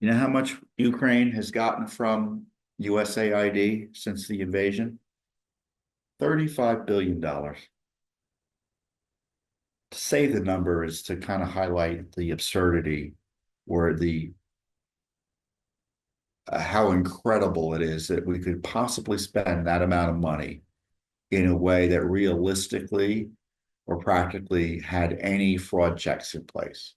You know how much Ukraine has gotten from USAID since the invasion? $35 billion. To say the number is to kind of highlight the absurdity or the how incredible it is that we could possibly spend that amount of money in a way that realistically or practically had any fraud checks in place.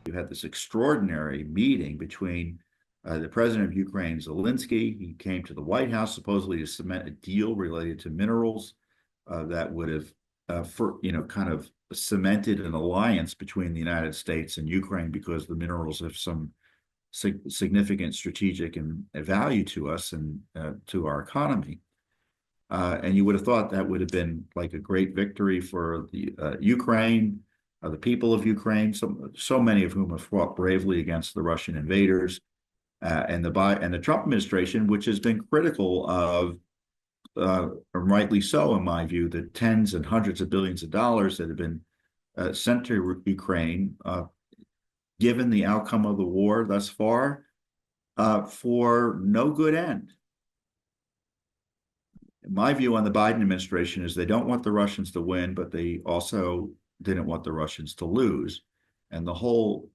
You had this extraordinary meeting between the president of Ukraine, Zelenskyy. He came to the White House supposedly to cement a deal related to minerals that would have, kind of cemented an alliance between the United States and Ukraine because the minerals have some significant strategic and value to us and to our economy. And you would have thought that would have been like a great victory for the Ukraine, the people of Ukraine, so many of whom have fought bravely against the Russian invaders, and the Trump administration, which has been critical of, rightly so, in my view, the tens and hundreds of billions of dollars that have been sent to Ukraine, given the outcome of the war thus far, for no good end. My view on the Biden administration is they don't want the Russians to win, but they also didn't want the Russians to lose. And the whole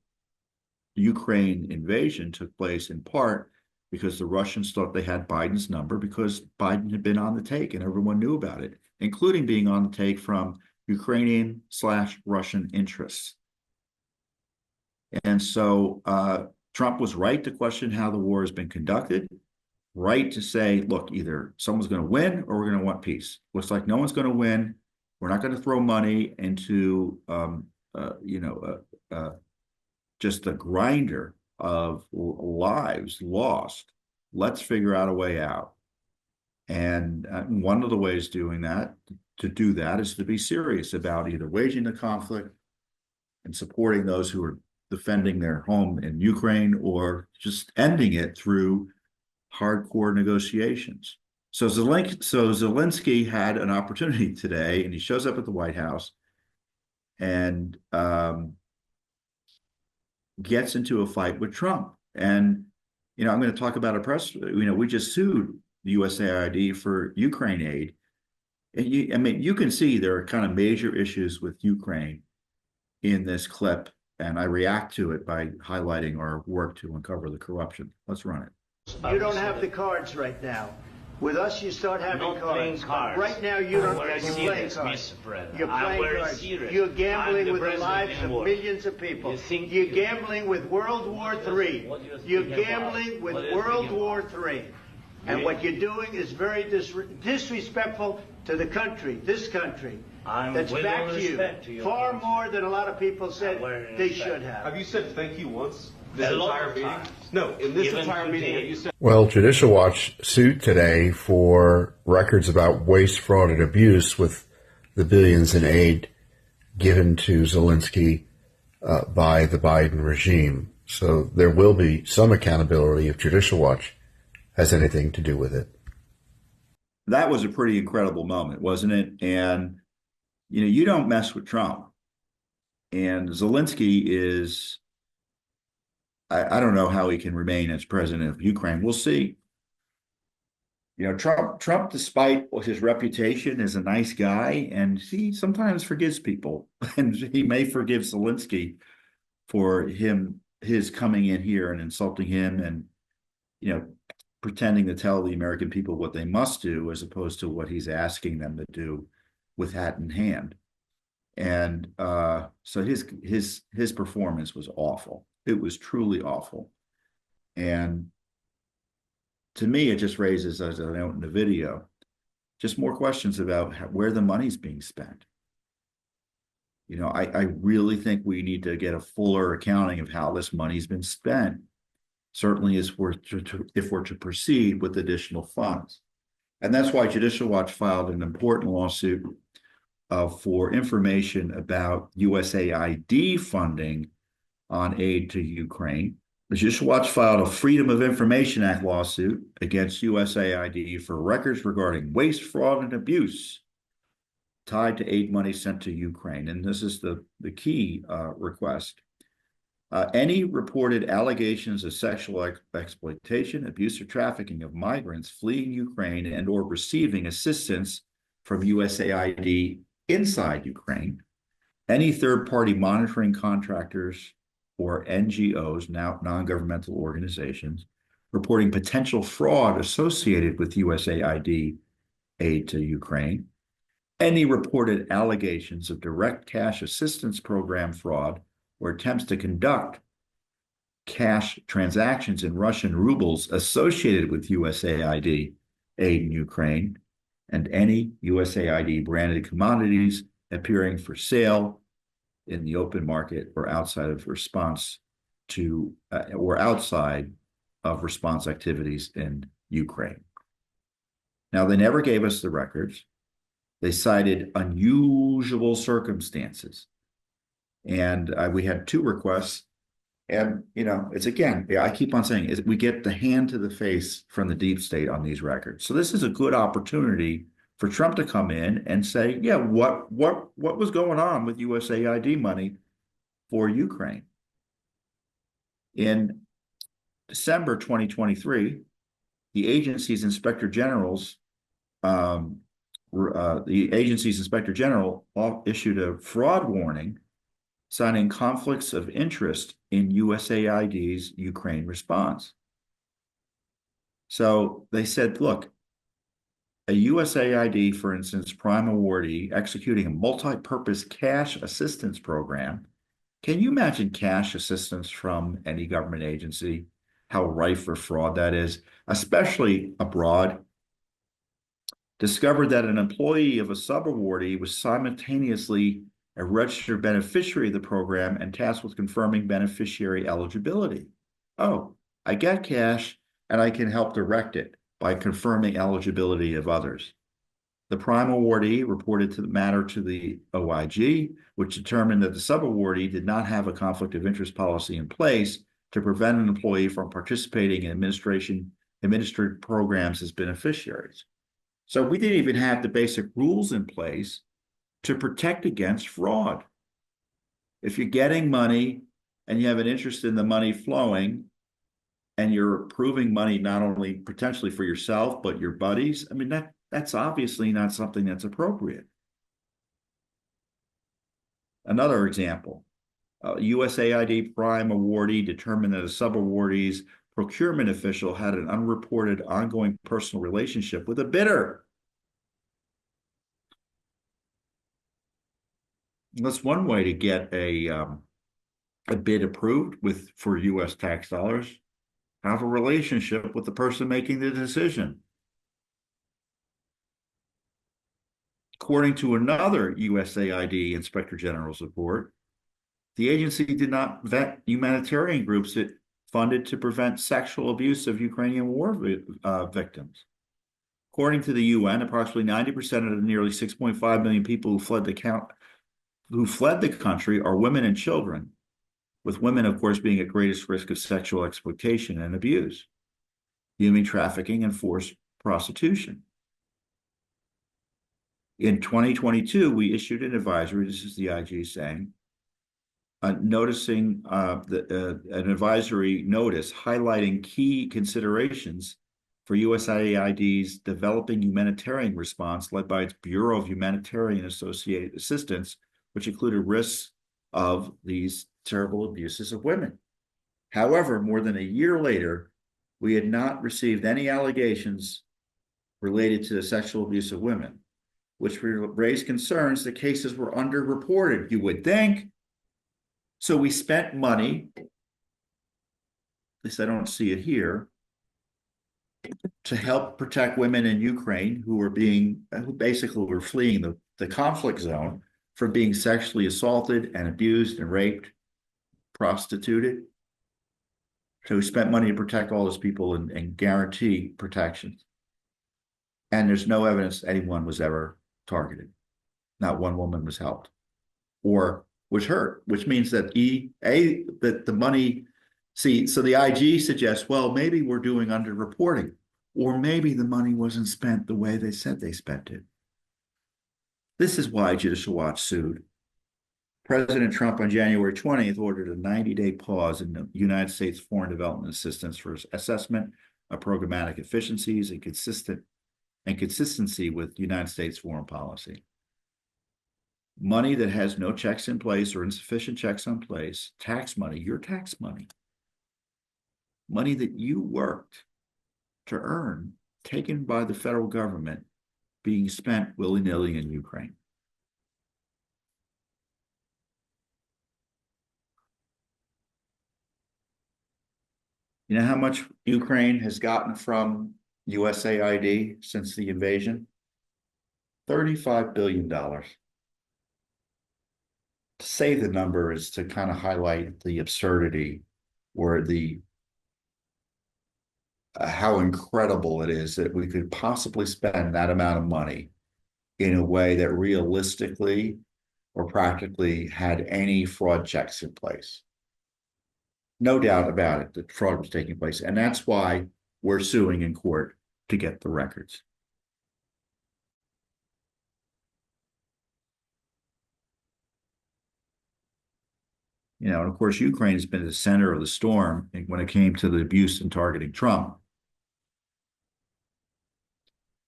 Ukraine invasion took place in part because the Russians thought they had Biden's number because Biden had been on the take and everyone knew about it, including being on the take from Ukrainian/Russian interests. And so Trump was right to question how the war has been conducted, right to say, look, either someone's going to win or we're going to want peace. Looks like no one's going to win. We're not going to throw money into, just the grinder of lives lost. Let's figure out a way out. And one of the ways to do that is to be serious about either waging the conflict and supporting those who are defending their home in Ukraine or just ending it through hardcore negotiations. So Zelenskyy had an opportunity today, and he shows up at the White House and gets into a fight with Trump. And, I'm going to talk about we just sued the USAID for Ukraine aid. And you can see there are kind of major issues with Ukraine in this clip, and I react to it by highlighting our work to uncover the corruption. Let's run it. You don't have the cards right now. With us, you start having cards. Right now, you don't. You're playing cards. You're playing cards. You're gambling with the lives of millions of people. You're gambling with World War III. You're gambling with World War III. And what you're doing is very disrespectful to the country, this country. That's back to you. Far more than a lot of people said they should have. Have you said thank you once? This entire meeting? No, in this entire meeting, have you said... Well, Judicial Watch sued today for records about waste, fraud, and abuse with the billions in aid given to Zelenskyy by the Biden regime. So there will be some accountability if Judicial Watch has anything to do with it. That was a pretty incredible moment, wasn't it? And, you don't mess with Trump. And Zelenskyy is... I don't know how he can remain as president of Ukraine. We'll see. Trump, despite his reputation, is a nice guy, and he sometimes forgives people. And he may forgive Zelenskyy for his coming in here and insulting him and, pretending to tell the American people what they must do as opposed to what he's asking them to do with hat in hand. And so his performance was awful. It was truly awful. And to me, it just raises, as I note in the video, just more questions about where the money's being spent. I really think we need to get a fuller accounting of how this money's been spent, certainly if we're to proceed with additional funds. And that's why Judicial Watch filed an important lawsuit for information about USAID funding on aid to Ukraine. The Judicial Watch filed a Freedom of Information Act lawsuit against USAID for records regarding waste, fraud, and abuse tied to aid money sent to Ukraine. And this is the key request. Any reported allegations of sexual exploitation, abuse, or trafficking of migrants fleeing Ukraine and or receiving assistance from USAID inside Ukraine, any third-party monitoring contractors or NGOs, now non-governmental organizations, reporting potential fraud associated with USAID aid to Ukraine, any reported allegations of direct cash assistance program fraud or attempts to conduct cash transactions in Russian rubles associated with USAID aid in Ukraine, and any USAID branded commodities appearing for sale in the open market or outside of response to or outside of response activities in Ukraine. Now, they never gave us the records. They cited unusual circumstances. And we had 2 requests. And, it's again, I keep on saying, we get the hand to the face from the deep state on these records. So this is a good opportunity for Trump to come in and say, yeah, what was going on with USAID money for Ukraine? In December 2023, the agency's inspector general issued a fraud warning, citing conflicts of interest in USAID's Ukraine response. So they said, look, a USAID, for instance, prime awardee executing a multi-purpose cash assistance program. Can you imagine cash assistance from any government agency? How rife for fraud that is, especially abroad. Discovered that an employee of a sub-awardee was simultaneously a registered beneficiary of the program and tasked with confirming beneficiary eligibility. Oh, I get cash and I can help direct it by confirming eligibility of others. The prime awardee reported the matter to the OIG, which determined that the sub-awardee did not have a conflict of interest policy in place to prevent an employee from participating in administered programs as beneficiaries. So we didn't even have the basic rules in place to protect against fraud. If you're getting money and you have an interest in the money flowing and you're approving money not only potentially for yourself, but your buddies, I mean, that's obviously not something that's appropriate. Another example, USAID prime awardee determined that a sub-awardee's procurement official had an unreported ongoing personal relationship with a bidder. That's one way to get a bid approved for U.S. tax dollars. Have a relationship with the person making the decision. According to another USAID Inspector General's report, the agency did not vet humanitarian groups it funded to prevent sexual abuse of Ukrainian war victims. According to the UN, approximately 90% of the nearly 6.5 million people who fled the country are women and children, with women, of course, being at greatest risk of sexual exploitation and abuse, human trafficking, and forced prostitution. In 2022, we issued an advisory, this is the IG saying, noticing an advisory notice highlighting key considerations for USAID's developing humanitarian response led by its Bureau of Humanitarian Associated Assistance, which included risks of these terrible abuses of women. However, more than a year later, we had not received any allegations related to the sexual abuse of women, which raised concerns that cases were underreported, you would think. So we spent money, at least I don't see it here, to help protect women in Ukraine who basically were fleeing the conflict zone from being sexually assaulted and abused and raped, prostituted. So we spent money to protect all those people and guarantee protections. And there's no evidence anyone was ever targeted. Not one woman was helped or was hurt, which means that that the money, so the IG suggests, well, maybe we're doing underreporting, or maybe the money wasn't spent the way they said they spent it. This is why Judicial Watch sued. President Trump on January 20th ordered a 90-day pause in the United States foreign development assistance for assessment of programmatic efficiencies and consistency with United States foreign policy. Money that has no checks in place or insufficient checks in place, tax money, your tax money, money that you worked to earn, taken by the federal government, being spent willy-nilly in Ukraine. You know how much Ukraine has gotten from USAID since the invasion? $35 billion. To say the number is to kind of highlight the absurdity or the how incredible it is that we could possibly spend that amount of money in a way that realistically or practically had any fraud checks in place. No doubt about it that fraud was taking place. And that's why we're suing in court to get the records. You know, and of course, Ukraine has been at the center of the storm when it came to the abuse and targeting Trump.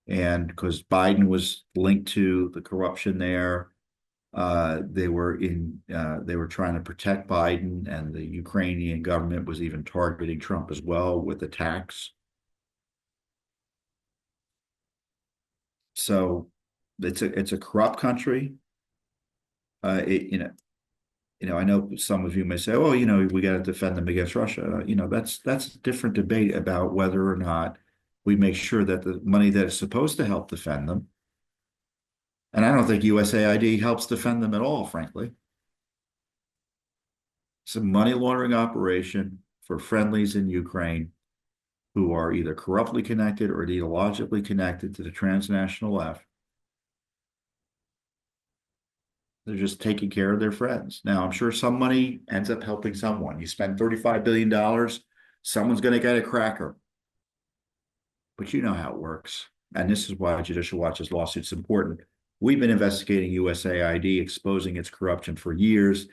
And because Biden was linked to the corruption there, they were trying to protect Biden, and the Ukrainian government was even targeting Trump as well with attacks. So it's a corrupt country. I know some of you may say, "Oh, we got to defend them against Russia." That's a different debate about whether or not we make sure that the money that is supposed to help defend them. And I don't think USAID helps defend them at all, frankly. It's a money laundering operation for friendlies in Ukraine who are either corruptly connected or ideologically connected to the transnational left. They're just taking care of their friends. Now, I'm sure some money ends up helping someone. You spend $35 billion, someone's going to get a cracker. But you know how it works. And this is why Judicial Watch's lawsuit's important. We've been investigating USAID, exposing its corruption for years.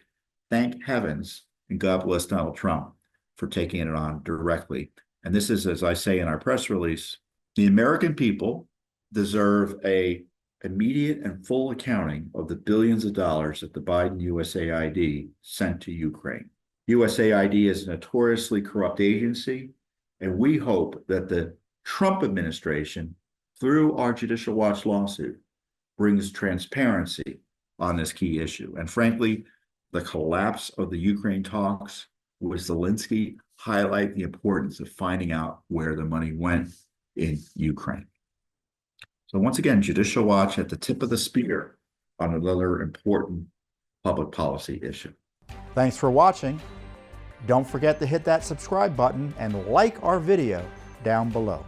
Thank heavens, and God bless Donald Trump for taking it on directly. And this is, as I say in our press release, the American people deserve an immediate and full accounting of the billions of dollars that the Biden USAID sent to Ukraine. USAID is a notoriously corrupt agency, and we hope that the Trump administration, through our Judicial Watch lawsuit, brings transparency on this key issue. And frankly, the collapse of the Ukraine talks with Zelenskyy highlight the importance of finding out where the money went in Ukraine. So once again, Judicial Watch at the tip of the spear on another important public policy issue. Thanks for watching. Don't forget to hit that subscribe button and like our video down below.